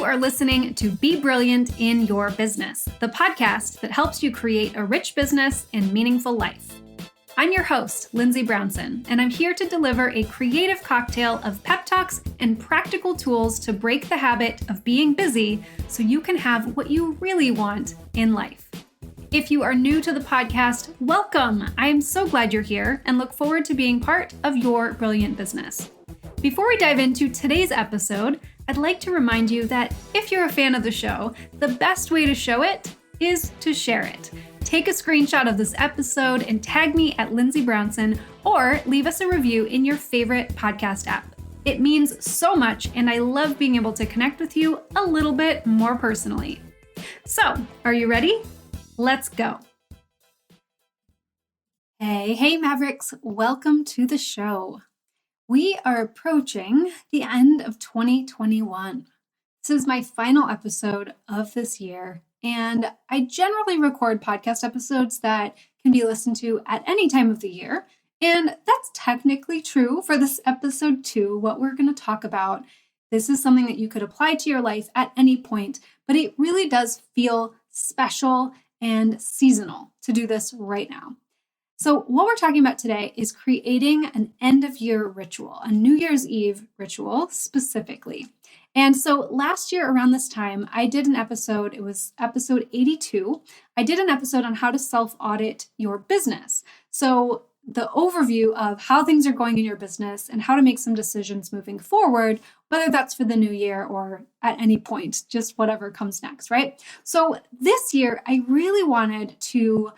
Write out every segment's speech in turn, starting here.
You are listening to Be Brilliant in Your Business, the podcast that helps you create a rich business and meaningful life. I'm your host, Lindsay Brownson, and I'm here to deliver a creative cocktail of pep talks and practical tools to break the habit of being busy so you can have what you really want in life. If you are new to the podcast, welcome! I am so glad you're here and look forward to being part of your brilliant business. Before we dive into today's episode, I'd like to remind you that if you're a fan of the show, the best way to show it is to share it. Take a screenshot of this episode and tag me at Lindsay Brownson, or leave us a review in your favorite podcast app. It means so much, and I love being able to connect with you a little bit more personally. So, are you ready? Let's go. Hey Mavericks, welcome to the show. We are approaching the end of 2021. This is my final episode of this year, and I generally record podcast episodes that can be listened to at any time of the year, and that's technically true for this episode too, what we're going to talk about. This is something that you could apply to your life at any point, but it really does feel special and seasonal to do this right now. So what we're talking about today is creating an end-of-year ritual, a New Year's Eve ritual specifically. And so last year around this time, I did an episode, it was episode 82. I did an episode on how to self-audit your business. So the overview of how things are going in your business and how to make some decisions moving forward, whether that's for the new year or at any point, just whatever comes next, right? So this year, I really wanted to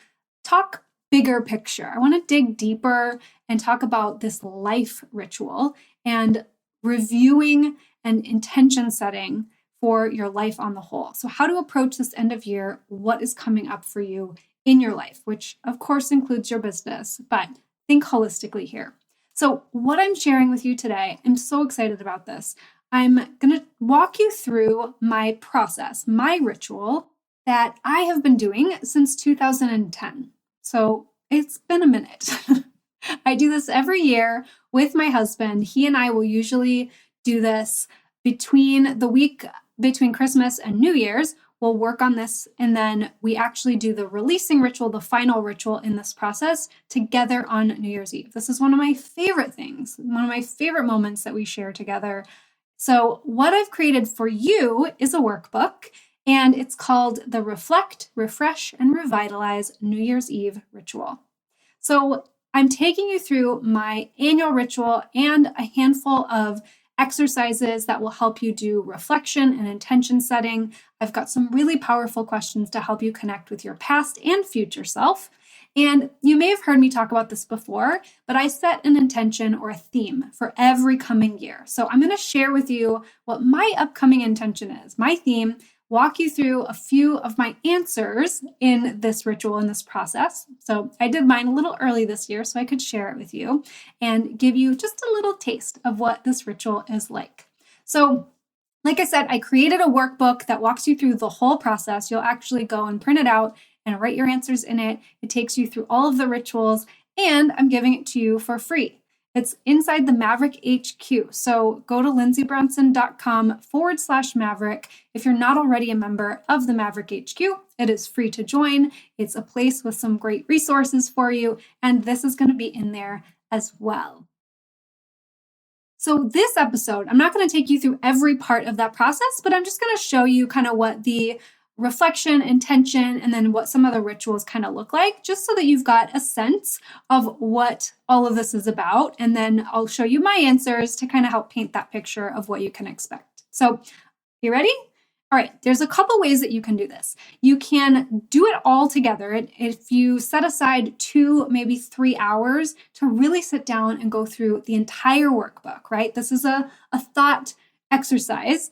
talk bigger picture. I want to dig deeper and talk about this life ritual and reviewing and intention setting for your life on the whole. So how to approach this end of year, what is coming up for you in your life, which of course includes your business, but think holistically here. So what I'm sharing with you today, I'm so excited about this. I'm going to walk you through my process, my ritual that I have been doing since 2010. So it's been a minute. I do this every year with my husband. He and I will usually do this between the week between Christmas and New Year's. We'll work on this, and then we actually do the releasing ritual, the final ritual in this process together on New Year's Eve. This is one of my favorite things, one of my favorite moments that we share together. So what I've created for you is a workbook, and it's called the Reflect, Refresh, and Revitalize New Year's Eve Ritual. So I'm taking you through my annual ritual and a handful of exercises that will help you do reflection and intention setting. I've got some really powerful questions to help you connect with your past and future self. And you may have heard me talk about this before, but I set an intention or a theme for every coming year. So I'm going to share with you what my upcoming intention is, my theme, walk you through a few of my answers in this ritual, in this process. So I did mine a little early this year so I could share it with you and give you just a little taste of what this ritual is like. So like I said, I created a workbook that walks you through the whole process. You'll actually go and print it out and write your answers in it. It takes you through all of the rituals, and I'm giving it to you for free. It's inside the Maverick HQ. So go to lindsaybrownson.com/Maverick. If you're not already a member of the Maverick HQ, it is free to join. It's a place with some great resources for you, and this is going to be in there as well. So this episode, I'm not going to take you through every part of that process, but I'm just going to show you kind of what the reflection, intention, and then what some of the rituals kind of look like, just so that you've got a sense of what all of this is about. And then I'll show you my answers to kind of help paint that picture of what you can expect. So, you ready? All right, there's a couple ways that you can do this. You can do it all together. If you set aside 2, maybe 3 hours to really sit down and go through the entire workbook, right? This is a thought exercise,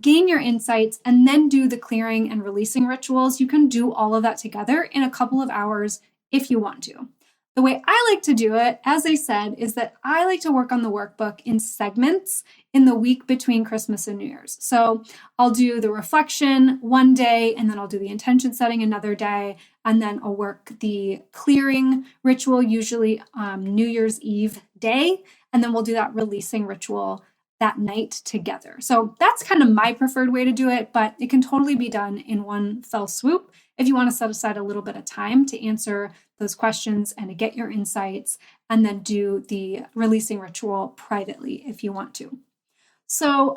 gain your insights, and then do the clearing and releasing rituals. You can do all of that together in a couple of hours if you want to. The way I like to do it, as I said, is that I like to work on the workbook in segments in the week between Christmas and New Year's. So I'll do the reflection one day, and then I'll do the intention setting another day, and then I'll work the clearing ritual, usually New Year's Eve day, and then we'll do that releasing ritual that night together. So that's kind of my preferred way to do it, but it can totally be done in one fell swoop if you want to set aside a little bit of time to answer those questions and to get your insights, and then do the releasing ritual privately if you want to. So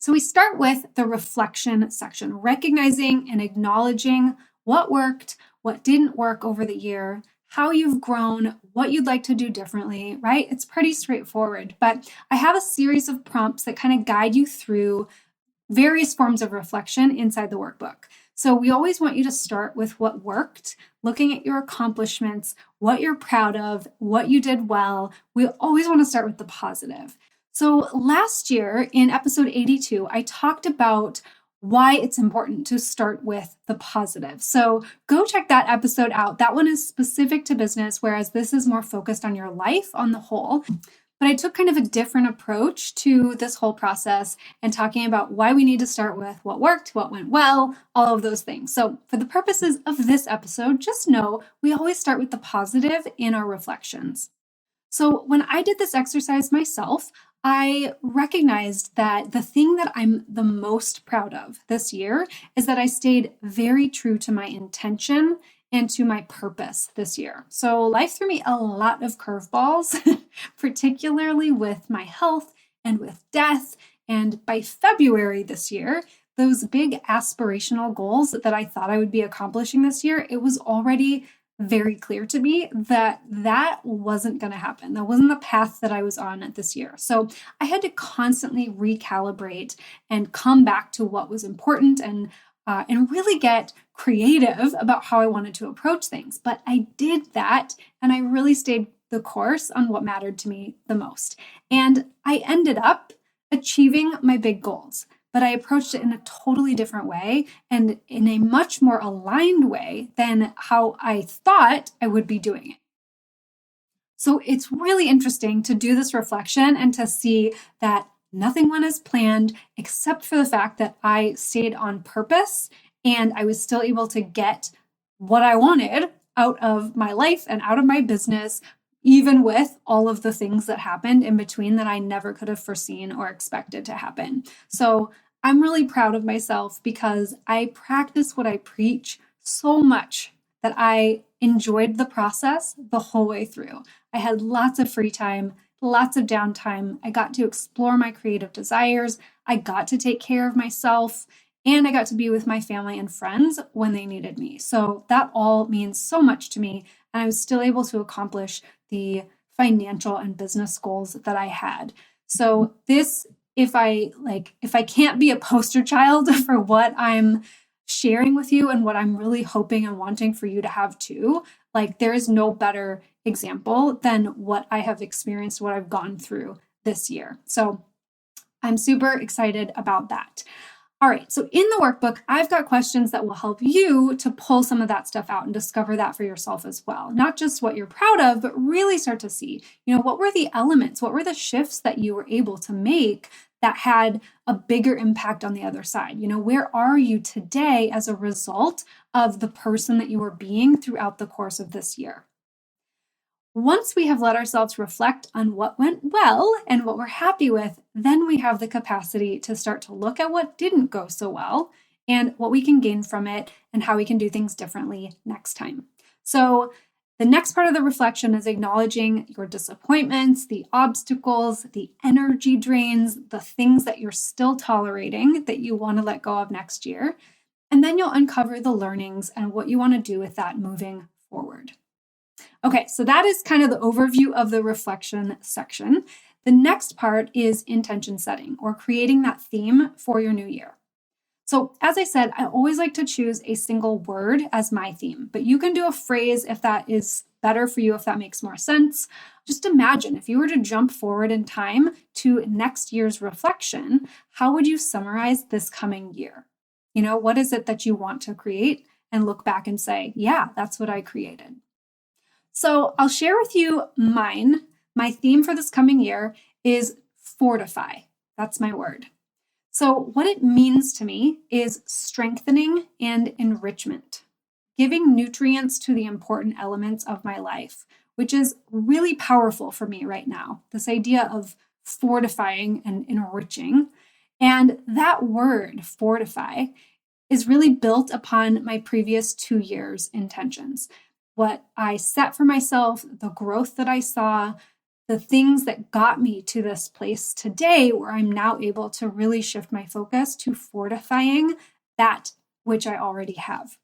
we start with the reflection section, recognizing and acknowledging what worked, what didn't work over the year, how you've grown, what you'd like to do differently, right? It's pretty straightforward, but I have a series of prompts that kind of guide you through various forms of reflection inside the workbook. So we always want you to start with what worked, looking at your accomplishments, what you're proud of, what you did well. We always want to start with the positive. So last year in episode 82, I talked about why it's important to start with the positive. So go check that episode out. That one is specific to business, whereas this is more focused on your life on the whole. But I took kind of a different approach to this whole process and talking about why we need to start with what worked, what went well, all of those things. So for the purposes of this episode, just know we always start with the positive in our reflections. So when I did this exercise myself, I recognized that the thing that I'm the most proud of this year is that I stayed very true to my intention and to my purpose this year. So life threw me a lot of curveballs, particularly with my health and with death. And by February this year, those big aspirational goals that I thought I would be accomplishing this year, it was already very clear to me that that wasn't going to happen. That wasn't the path that I was on this year. So I had to constantly recalibrate and come back to what was important and really get creative about how I wanted to approach things. But I did that, and I really stayed the course on what mattered to me the most. And I ended up achieving my big goals, but I approached it in a totally different way and in a much more aligned way than how I thought I would be doing it. So it's really interesting to do this reflection and to see that nothing went as planned, except for the fact that I stayed on purpose and I was still able to get what I wanted out of my life and out of my business, even with all of the things that happened in between that I never could have foreseen or expected to happen. So I'm really proud of myself because I practice what I preach so much that I enjoyed the process the whole way through. I had lots of free time, lots of downtime. I got to explore my creative desires. I got to take care of myself, and I got to be with my family and friends when they needed me. So that all means so much to me. And I was still able to accomplish the financial and business goals that I had. So this, if I can't be a poster child for what I'm sharing with you and what I'm really hoping and wanting for you to have too, like there is no better example than what I have experienced, what I've gone through this year. So I'm super excited about that. All right, so in the workbook, I've got questions that will help you to pull some of that stuff out and discover that for yourself as well. Not just what you're proud of, but really start to see, what were the elements, what were the shifts that you were able to make that had a bigger impact on the other side? Where are you today as a result of the person that you were being throughout the course of this year? Once we have let ourselves reflect on what went well and what we're happy with, then we have the capacity to start to look at what didn't go so well and what we can gain from it and how we can do things differently next time. So the next part of the reflection is acknowledging your disappointments, the obstacles, the energy drains, the things that you're still tolerating that you want to let go of next year. And then you'll uncover the learnings and what you want to do with that moving forward. Okay, so that is kind of the overview of the reflection section. The next part is intention setting, or creating that theme for your new year. So as I said, I always like to choose a single word as my theme, but you can do a phrase if that is better for you, if that makes more sense. Just imagine if you were to jump forward in time to next year's reflection, how would you summarize this coming year? What is it that you want to create and look back and say, yeah, that's what I created. So I'll share with you mine. My theme for this coming year is fortify. That's my word. So what it means to me is strengthening and enrichment, giving nutrients to the important elements of my life, which is really powerful for me right now. This idea of fortifying and enriching. And that word, fortify, is really built upon my previous 2 years' intentions. What I set for myself, the growth that I saw, the things that got me to this place today where I'm now able to really shift my focus to fortifying that which I already have.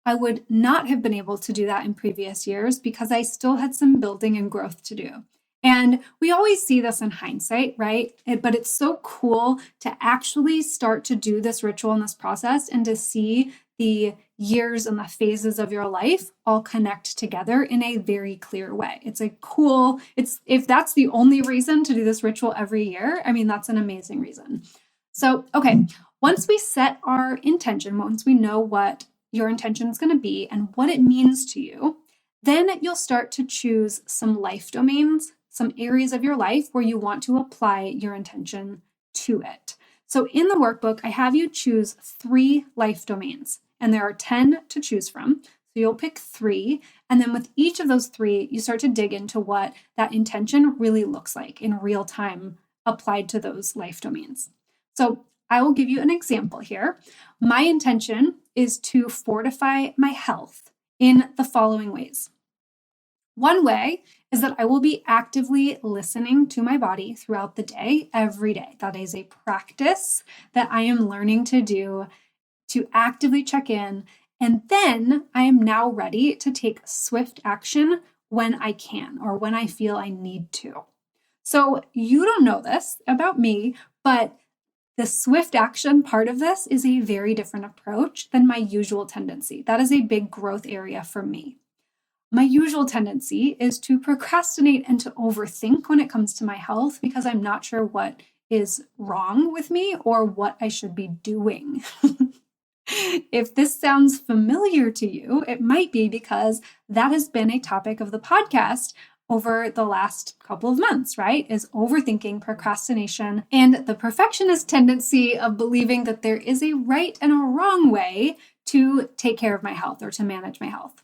I would not have been able to do that in previous years because I still had some building and growth to do. And we always see this in hindsight, right? But it's so cool to actually start to do this ritual and this process and to see the years and the phases of your life all connect together in a very clear way. If that's the only reason to do this ritual every year, I mean, that's an amazing reason. So, okay, once we set our intention, once we know what your intention is going to be and what it means to you, then you'll start to choose some life domains, some areas of your life where you want to apply your intention to it. So in the workbook, I have you choose 3 life domains, and there are 10 to choose from. So you'll pick 3, and then with each of those 3, you start to dig into what that intention really looks like in real time applied to those life domains. So I will give you an example here. My intention is to fortify my health in the following ways. One way is that I will be actively listening to my body throughout the day, every day. That is a practice that I am learning to do to actively check in. And then I am now ready to take swift action when I can or when I feel I need to. So you don't know this about me, but the swift action part of this is a very different approach than my usual tendency. That is a big growth area for me. My usual tendency is to procrastinate and to overthink when it comes to my health because I'm not sure what is wrong with me or what I should be doing. If this sounds familiar to you, it might be because that has been a topic of the podcast over the last couple of months, right? Is overthinking, procrastination, and the perfectionist tendency of believing that there is a right and a wrong way to take care of my health or to manage my health.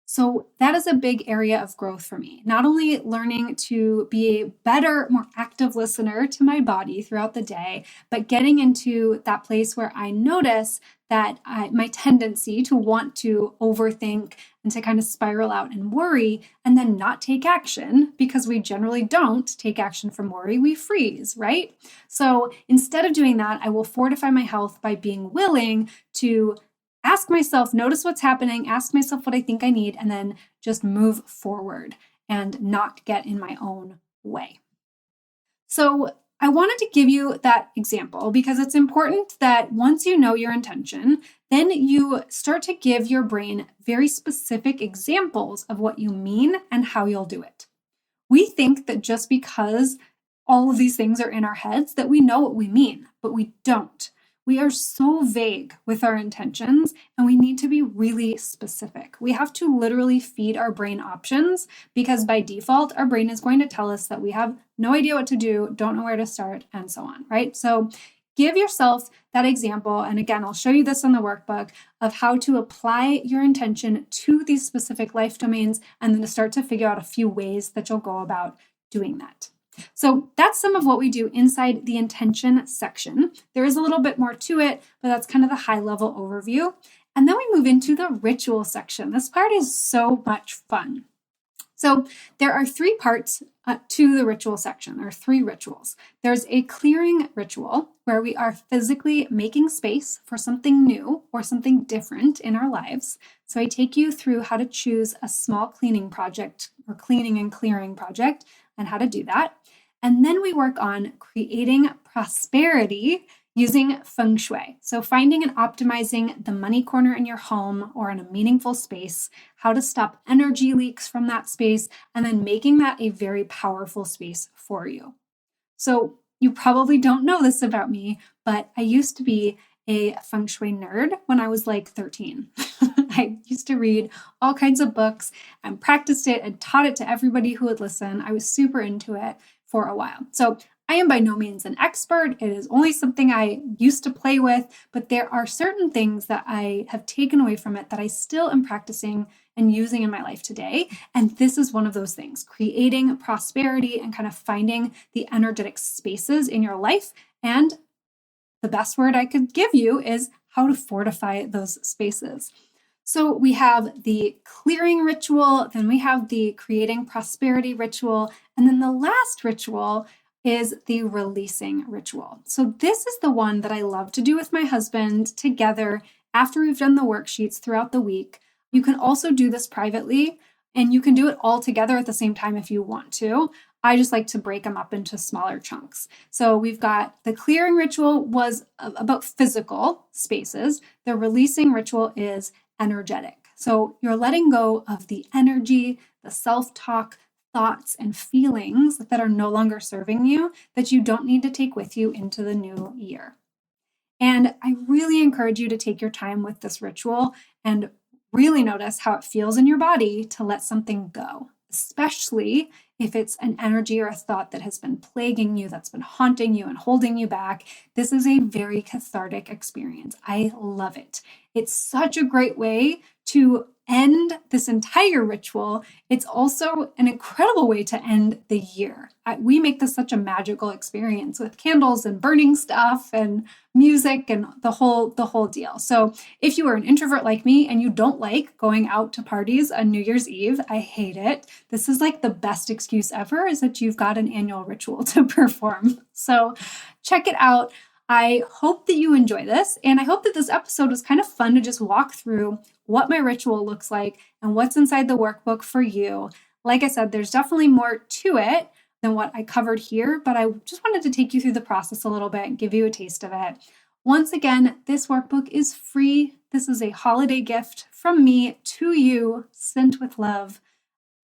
So that is a big area of growth for me. Not only learning to be a better, more active listener to my body throughout the day, but getting into that place where I notice that my tendency to want to overthink and to kind of spiral out and worry and then not take action, because we generally don't take action from worry, we freeze, right? So instead of doing that, I will fortify my health by being willing to ask myself, notice what's happening, ask myself what I think I need, and then just move forward and not get in my own way. So I wanted to give you that example because it's important that once you know your intention, then you start to give your brain very specific examples of what you mean and how you'll do it. We think that just because all of these things are in our heads that we know what we mean, but we don't. We are so vague with our intentions, and we need to be really specific. We have to literally feed our brain options because by default, our brain is going to tell us that we have no idea what to do, don't know where to start, and so on, right? So give yourself that example. And again, I'll show you this in the workbook of how to apply your intention to these specific life domains and then to start to figure out a few ways that you'll go about doing that. So that's some of what we do inside the intention section. There is a little bit more to it, but that's kind of the high level overview. And then we move into the ritual section. This part is so much fun. So there are 3 parts to the ritual section. There are 3 rituals. There's a clearing ritual where we are physically making space for something new or something different in our lives. So I take you through how to choose a small cleaning project or cleaning and clearing project and how to do that. And then we work on creating prosperity using feng shui. So finding and optimizing the money corner in your home or in a meaningful space, how to stop energy leaks from that space, and then making that a very powerful space for you. So you probably don't know this about me, but I used to be a feng shui nerd when I was like 13. I used to read all kinds of books and practiced it and taught it to everybody who would listen. I was super into it for a while. So I am by no means an expert. It is only something I used to play with, but there are certain things that I have taken away from it that I still am practicing and using in my life today. And this is one of those things, creating prosperity and kind of finding the energetic spaces in your life. And the best word I could give you is how to fortify those spaces. So we have the clearing ritual, then we have the creating prosperity ritual, and then the last ritual is the releasing ritual. So this is the one that I love to do with my husband together after we've done the worksheets throughout the week. You can also do this privately, and you can do it all together at the same time if you want to. I just like to break them up into smaller chunks. So we've got the clearing ritual was about physical spaces. The releasing ritual is energetic. So you're letting go of the energy, the self-talk, thoughts, and feelings that are no longer serving you, that you don't need to take with you into the new year. And I really encourage you to take your time with this ritual and really notice how it feels in your body to let something go, especially if it's an energy or a thought that has been plaguing you, that's been haunting you and holding you back. This is a very cathartic experience. I love it. It's such a great way to end this entire ritual. It's also an incredible way to end the year. We make this such a magical experience with candles and burning stuff and music and the whole deal. So if you are an introvert like me and you don't like going out to parties on New Year's Eve, I hate it. This is like the best excuse ever, is that you've got an annual ritual to perform. So check it out. I hope that you enjoy this, and I hope that this episode was kind of fun to just walk through what my ritual looks like and what's inside the workbook for you. Like I said, there's definitely more to it than what I covered here, but I just wanted to take you through the process a little bit and give you a taste of it. Once again, this workbook is free. This is a holiday gift from me to you, sent with love.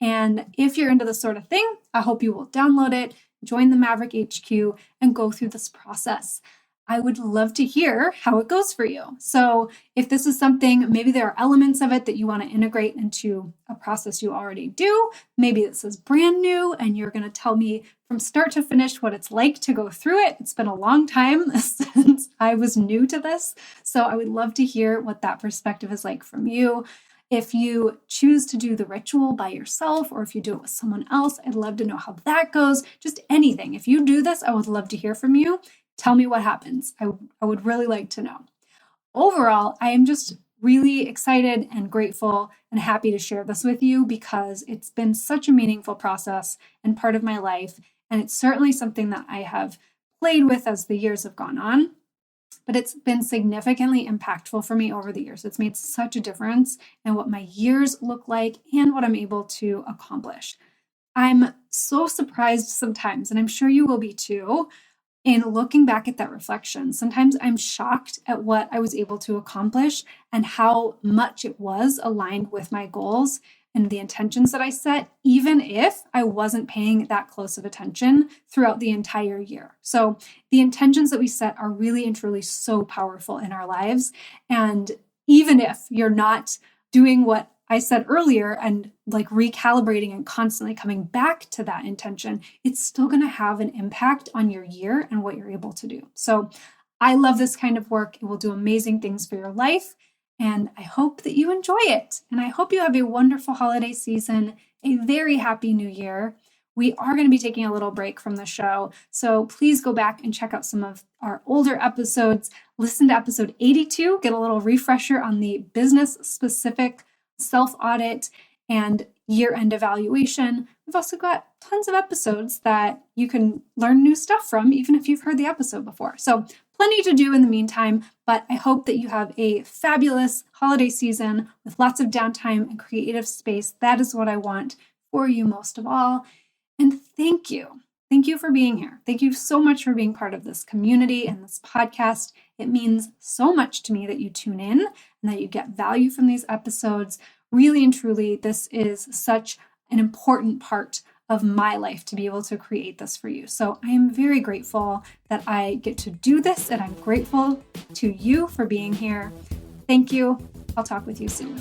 And if you're into this sort of thing, I hope you will download it, join the Maverick HQ, and go through this process. I would love to hear how it goes for you. So if this is something, maybe there are elements of it that you want to integrate into a process you already do. Maybe this is brand new and you're going to tell me from start to finish what it's like to go through it. It's been a long time since I was new to this. So I would love to hear what that perspective is like from you. If you choose to do the ritual by yourself or if you do it with someone else, I'd love to know how that goes. Just anything. If you do this, I would love to hear from you. Tell me what happens. I would really like to know. Overall, I am just really excited and grateful and happy to share this with you because it's been such a meaningful process and part of my life. And it's certainly something that I have played with as the years have gone on, but it's been significantly impactful for me over the years. It's made such a difference in what my years look like and what I'm able to accomplish. I'm so surprised sometimes, and I'm sure you will be too, in looking back at that reflection. Sometimes I'm shocked at what I was able to accomplish and how much it was aligned with my goals and the intentions that I set, even if I wasn't paying that close of attention throughout the entire year. So the intentions that we set are really and truly so powerful in our lives. And even if you're not doing what I said earlier and like recalibrating and constantly coming back to that intention, it's still going to have an impact on your year and what you're able to do. So I love this kind of work. It will do amazing things for your life. And I hope that you enjoy it. And I hope you have a wonderful holiday season, a very happy new year. We are going to be taking a little break from the show. So please go back and check out some of our older episodes. Listen to episode 82, get a little refresher on the business-specific self-audit and year-end evaluation. We've also got tons of episodes that you can learn new stuff from, even if you've heard the episode before. So plenty to do in the meantime, but I hope that you have a fabulous holiday season with lots of downtime and creative space. That is what I want for you most of all. And thank you. Thank you for being here. Thank you so much for being part of this community and this podcast. It means so much to me that you tune in and that you get value from these episodes. Really and truly, this is such an important part of my life to be able to create this for you. So I am very grateful that I get to do this, and I'm grateful to you for being here. Thank you. I'll talk with you soon.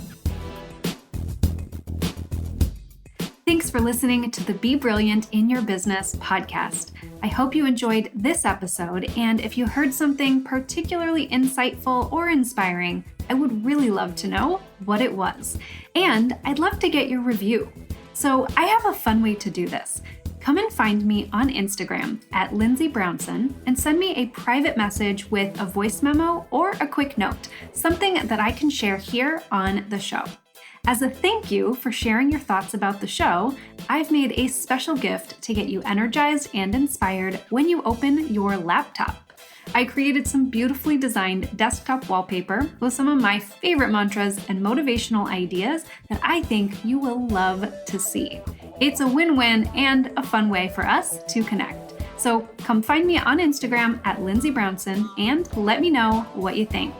Thanks for listening to the Be Brilliant in Your Business podcast. I hope you enjoyed this episode, and if you heard something particularly insightful or inspiring, I would really love to know what it was. And I'd love to get your review. So I have a fun way to do this. Come and find me on Instagram at Lindsay Brownson and send me a private message with a voice memo or a quick note, something that I can share here on the show. As a thank you for sharing your thoughts about the show, I've made a special gift to get you energized and inspired when you open your laptop. I created some beautifully designed desktop wallpaper with some of my favorite mantras and motivational ideas that I think you will love to see. It's a win-win and a fun way for us to connect. So come find me on Instagram at Lindsay Brownson and let me know what you think.